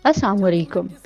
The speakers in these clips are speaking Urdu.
السلام علیکم،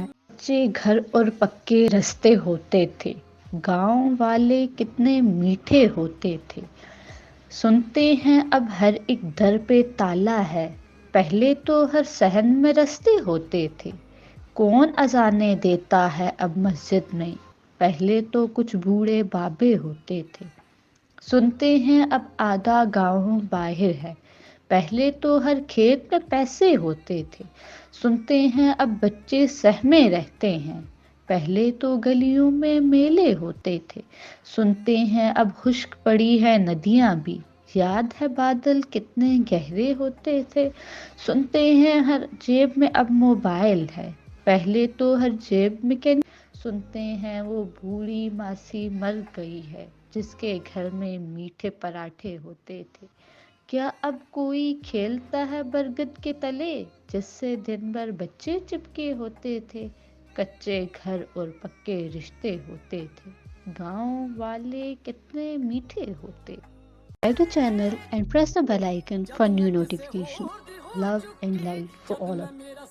ہے۔ کچے گھر اور پکے رستے ہوتے تھے، گاؤں والے کتنے میٹھے ہوتے تھے۔ سنتے ہیں اب ہر ایک در پہ تالا ہے، پہلے تو ہر صحن میں رستے ہوتے تھے۔ کون اذانیں دیتا ہے اب مسجد میں، پہلے تو کچھ بوڑھے بابے ہوتے تھے۔ سنتے ہیں اب آدھا گاؤں باہر ہے، پہلے تو ہر کھیت میں پیسے ہوتے تھے۔ سنتے ہیں اب بچے سہمے رہتے ہیں، پہلے تو گلیوں میں میلے ہوتے تھے۔ سنتے ہیں اب خشک پڑی ہے ندیاں بھی، یاد ہے بادل کتنے گہرے ہوتے تھے۔ سنتے ہیں ہر جیب میں اب موبائل ہے، پہلے تو ہر جیب میں سنتے ہیں وہ بوڑھی ماسی مر گئی ہے، جس کے گھر میں میٹھے پراٹھے ہوتے تھے۔ کیا اب کوئی کھیلتا ہے برگد کے تلے، جس سے دن بھر بچے چپکے ہوتے تھے۔ کچے گھر اور پکے رشتے ہوتے تھے، گاؤں والے کتنے میٹھے ہوتے۔ Subscribe the channel and press the bell icon for new notification. Love and light for all of you.